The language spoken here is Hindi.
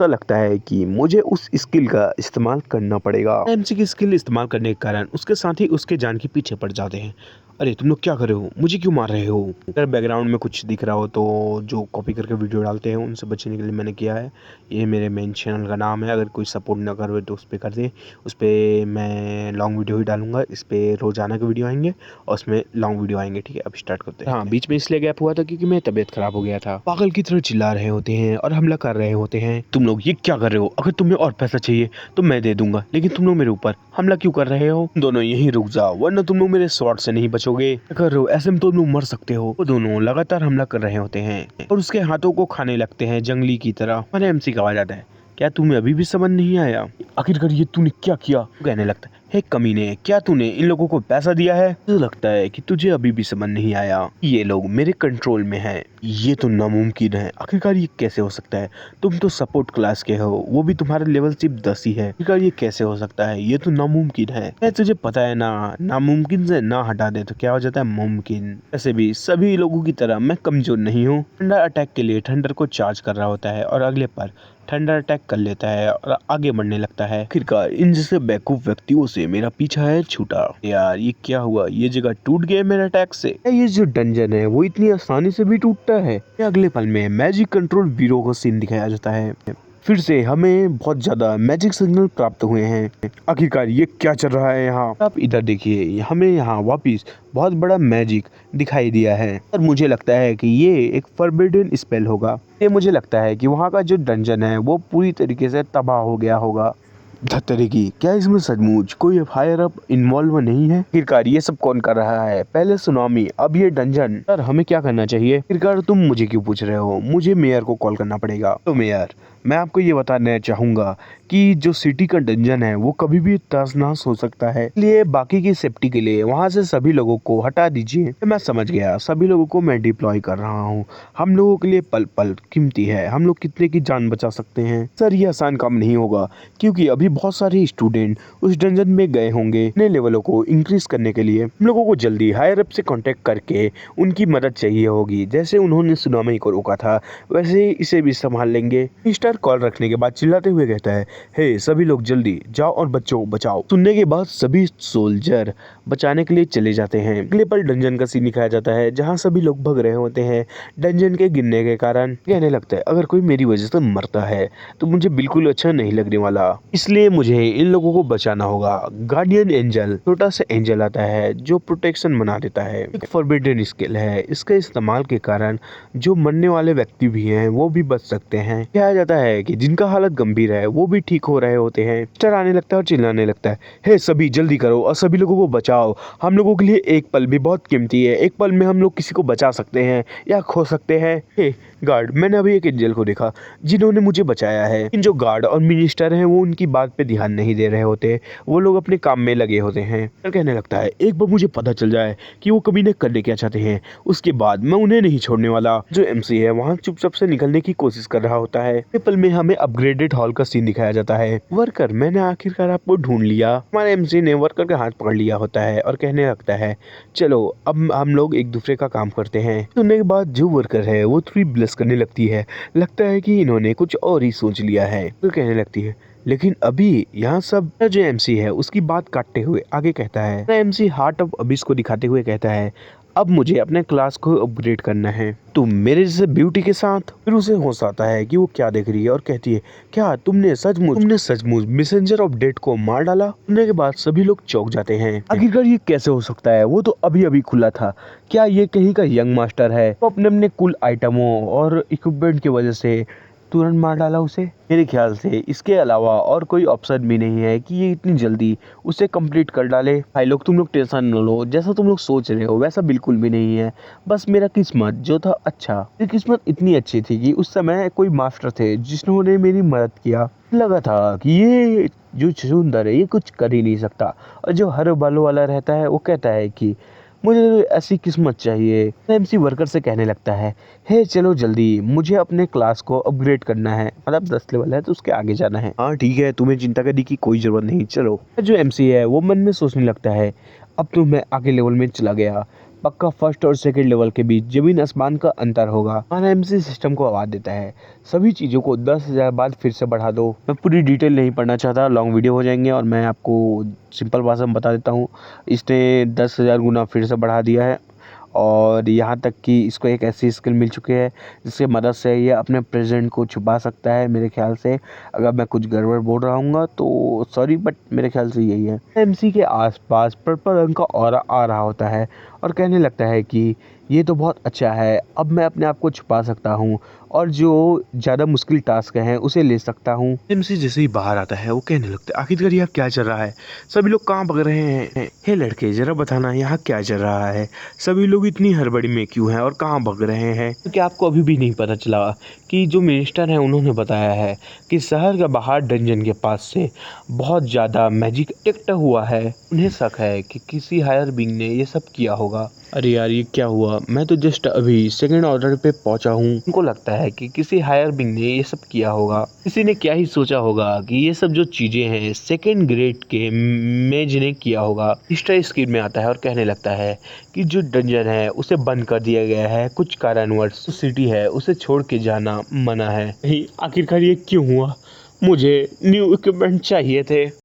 तो लगता है कि मुझे उस स्किल का इस्तेमाल करना पड़ेगा। एमसी की स्किल इस्तेमाल करने के कारण उसके साथ ही उसके जान के पीछे पड़ जाते हैं। अरे तुम लोग क्या कर रहे हो, मुझे क्यों मार रहे हो? अगर बैकग्राउंड में कुछ दिख रहा हो तो जो कॉपी करके वीडियो डालते हैं उनसे बचने के लिए मैंने किया है। ये मेरे मेन चैनल का नाम है, अगर कोई सपोर्ट ना करे तो उस पर कर दे। उस पर मैं लॉन्ग वीडियो ही डालूंगा, इस पर रोजाना के वीडियो आएंगे और उसमें लॉन्ग वीडियो आएंगे। ठीक है, अब स्टार्ट करते हैं। हाँ, बीच में इसलिए गैप हुआ था क्योंकि मेरी तबीयत खराब हो गया था। पागल की तरह चिल्ला रहे होते हैं और हमला कर रहे होते हैं। तुम लोग ये क्या कर रहे हो? अगर तुम्हें और पैसा चाहिए तो मैं दे दूंगा, लेकिन तुम लोग मेरे ऊपर हमला क्यों कर रहे हो? दोनों यहीं रुक जाओ वरना तुम लोग मेरे शॉट से नहीं बचोगे। क्या कर रहे हो? ऐसे में तुम लोग मर सकते हो। वो दोनों लगातार हमला कर रहे होते हैं और उसके हाथों को खाने लगते हैं जंगली की तरह। हमारे एमसी का आवाज आता है, क्या तुम्हें अभी भी समझ नहीं आया? आखिरकार ये तूने क्या किया? कहने लगता है, हे कमीने, क्या तूने इन लोगों को पैसा दिया है? तो लगता है कि तुझे अभी भी समझ नहीं आया, ये लोग मेरे कंट्रोल में हैं। ये तो नामुमकिन है। आखिरकार ये कैसे हो सकता है? तुम तो सपोर्ट क्लास के हो, वो भी तुम्हारा लेवल सिर्फ 10 ही है। आखिरकार ये कैसे हो सकता है? ये तो नामुमकिन है। तुझे पता है ना, नामुमकिन से ना हटा दे तो क्या हो जाता है? मुमकिन। वैसे भी सभी लोगों की तरह मैं कमजोर नहीं हूँ। थंडर अटैक के लिए थंडर को चार्ज कर रहा होता है और अगले पर थंडर अटैक कर लेता है और आगे बढ़ने लगता है। आखिरकार इन जैसे बेवकूफ व्यक्तियों से मेरा पीछा है छूटा। यार ये क्या हुआ? ये जगह टूट गया मेरे अटैक से। ये जो डंजन है वो इतनी आसानी से भी टूटता है? अगले पल में मैजिक कंट्रोल ब्यूरो का सीन दिखाया जाता है। फिर से हमें बहुत ज्यादा मैजिक सिग्नल प्राप्त हुए हैं। आखिरकार ये क्या चल रहा है यहाँ? आप इधर देखिए, हमें यहाँ वापिस बहुत बड़ा मैजिक दिखाई दिया है और मुझे लगता है कि ये एक फॉरबिडन स्पेल होगा। ये मुझे लगता है कि वहाँ का जो डंजन है वो पूरी तरीके से तबाह हो गया होगा। धत्तरे की, क्या इसमें सचमुच कोई फायर अप इन्वॉल्व नहीं है? आखिरकार ये सब कौन कर रहा है? पहले सुनामी, अब ये डंजन। सर हमें क्या करना चाहिए? आखिरकार तुम मुझे क्यों पूछ रहे हो? मुझे मेयर को कॉल करना पड़ेगा। तो मेयर, मैं आपको ये बताना चाहूंगा कि जो सिटी का डंजन है वो कभी भी तहस-नहस हो सकता है, इसलिए बाकी की सेफ्टी के लिए वहाँ से सभी लोगों को हटा दीजिए। मैं समझ गया, सभी लोगों को मैं डिप्लॉय कर रहा हूँ। हम लोगों के लिए पल पल कीमती है, हम लोग कितने की जान बचा सकते हैं? सर ये आसान काम नहीं होगा क्योंकि अभी बहुत सारे स्टूडेंट उस डंजन में गए होंगे अपने लेवलों को इंक्रीज करने के लिए। हम लोगों को जल्दी हायर अप से कांटेक्ट करके उनकी मदद चाहिए होगी। जैसे उन्होंने सुनामी को रोका था वैसे इसे भी संभाल लेंगे। मिस्टर कॉल रखने के बाद चिल्लाते हुए कहता है, हे सभी लोग जल्दी जाओ और बच्चों को बचाओ। सुनने के बाद सभी सोल्जर बचाने के लिए चले जाते हैं। अगले पल डंजन का सीन दिखाया जाता है जहाँ सभी लोग भग रहे होते हैं डंजन के गिरने के कारण। कहने लगता है, अगर कोई मेरी वजह से मरता है तो मुझे बिल्कुल अच्छा नहीं लगने वाला, इसलिए मुझे इन लोगों को बचाना होगा। गार्डियन एंजल, छोटा सा एंजल आता है जो प्रोटेक्शन बना देता है। एक फॉरबिडन स्किल है, इसके इस्तेमाल के कारण जो मरने वाले व्यक्ति भी हैं वो भी बच सकते हैं। कहा जाता है कि जिनका हालत गंभीर है वो भी ठीक हो रहे होते हैं। मिस्टर आने लगता है और चिल्लाने लगता है, हे सभी जल्दी करो और सभी लोगों को बचाओ। हम लोगों के लिए एक पल भी बहुत कीमती है। एक पल में हम लोग किसी को बचा सकते हैं या खो सकते हैं। हे गार्ड, मैंने अभी एक एंजल को देखा जिन्होंने मुझे बचाया है। इन जो गार्ड और मिनिस्टर हैं वो उनकी बात पे ध्यान नहीं दे रहे होते, वो लोग अपने काम में लगे होते हैं। कहने लगता है, एक बार मुझे पता चल जाए कि वो कभी ने करने क्या चाहते हैं उसके बाद मैं उन्हें नहीं छोड़ने वाला। जो एमसी है वहाँ चुपचाप से निकलने की कोशिश कर रहा होता है। पल में हमें अपग्रेडेड हॉल का सीन दिखाया जाता है। वर्कर, मैंने आखिरकार आपको ढूंढ लिया। हमारे एमसी ने वर्कर का हाथ पकड़ लिया होता है और कहने लगता है, चलो अब हम लोग एक दूसरे का काम करते हैं। सुनने के बाद जो वर्कर है वो थोड़ी ब्लश करने लगती है, लगता है कि इन्होंने कुछ और ही सोच लिया है। तो कहने लगती है, लेकिन अभी यहाँ सब। जो एमसी है उसकी बात काटते हुए आगे कहता है, एमसी हार्ट ऑफ अबिस को दिखाते हुए कहता है, अब मुझे अपने क्लास को अपग्रेड करना है, तुम मेरे जैसे ब्यूटी के साथ। फिर उसे होश आता है कि वो क्या देख रही है और कहती है, क्या तुमने सचमुच मैसेंजर ऑफ डेथ को मार डाला? सुनने के बाद सभी लोग चौंक जाते हैं। आखिरकार ये कैसे हो सकता है? वो तो अभी अभी खुला था। क्या ये कहीं का यंग मास्टर है? वो अपने अपने कुल आइटमों और इक्विपमेंट की वजह से तुरंत मार डाला उसे। मेरे ख्याल से इसके अलावा और कोई ऑप्शन भी नहीं है कि ये इतनी जल्दी उसे कंप्लीट कर डाले। भाई लोग, तुम लोग टेंशन न लो, जैसा तुम लोग सोच रहे हो वैसा बिल्कुल भी नहीं है। बस मेरा किस्मत जो था अच्छा, मेरी किस्मत इतनी अच्छी थी कि उस समय कोई मास्टर थे जिन्होंने मेरी मदद किया। लगा था कि ये जो सुंदर है ये कुछ कर ही नहीं सकता, और जो हर बालों वाला रहता है वो कहता है कि मुझे ऐसी किस्मत चाहिए। एमसी वर्कर से कहने लगता है, हे चलो जल्दी, मुझे अपने क्लास को अपग्रेड करना है, मतलब 10 लेवल है तो उसके आगे जाना है। हाँ ठीक है, तुम्हें चिंता करने की कोई जरूरत नहीं, चलो। जो एमसी है वो मन में सोचने लगता है, अब तो मैं आगे लेवल में चला गया पक्का फर्स्ट और सेकंड लेवल के बीच जमीन आसमान का अंतर होगा। हमारा एमसी सिस्टम को आवाज देता है, सभी चीज़ों को 10,000 बार फिर से बढ़ा दो। मैं पूरी डिटेल नहीं पढ़ना चाहता, लॉन्ग वीडियो हो जाएंगे, और मैं आपको सिंपल भाषा में बता देता हूँ। इसने 10,000 गुना फिर से बढ़ा दिया है, और यहाँ तक कि इसको एक ऐसी स्किल मिल चुकी है जिससे मदद से ये अपने प्रेजेंट को छुपा सकता है। मेरे ख्याल से अगर मैं कुछ गड़बड़ बोल रहा हूँ तो सॉरी, बट मेरे ख्याल से यही है। एमसी के आसपास पर्पल रंग का ऑरा आ रहा होता है और कहने लगता है कि ये तो बहुत अच्छा है, अब मैं अपने आप को छुपा सकता हूँ और जो ज़्यादा मुश्किल टास्क है उसे ले सकता हूँ। एमसी जैसे ही बाहर आता है वो कहने लगता है, आखिरकार यहाँ क्या चल रहा है? सभी लोग कहाँ भाग रहे हैं? हे लड़के, जरा बताना यहाँ क्या चल रहा है? सभी लोग इतनी हड़बड़ी में क्यों हैं और कहाँ भाग रहे हैं? क्योंकि आपको अभी भी नहीं पता चला कि जो मिनिस्टर है उन्होंने बताया है कि शहर के बाहर डंजन के पास से बहुत ज़्यादा मैजिक डिटेक्ट हुआ है। उन्हें शक है कि किसी हायर बीइंग ने ये सब किया होगा। अरे यार, ये क्या हुआ? मैं तो जस्ट अभी सेकंड ऑर्डर पे पहुंचा हूँ। उनको लगता है कि किसी हायर बीइंग ने ये सब किया होगा। किसी ने क्या ही सोचा होगा कि ये सब जो चीजें हैं सेकंड ग्रेड के मेज ने किया होगा। मिस्टर स्क्रीन में आता है और कहने लगता है कि जो डंजन है उसे बंद कर दिया गया है कुछ कारणवश। सिटी है उसे छोड़ के जाना मना है। आखिरकार ये क्यों हुआ? मुझे न्यू इक्विपमेंट चाहिए थे।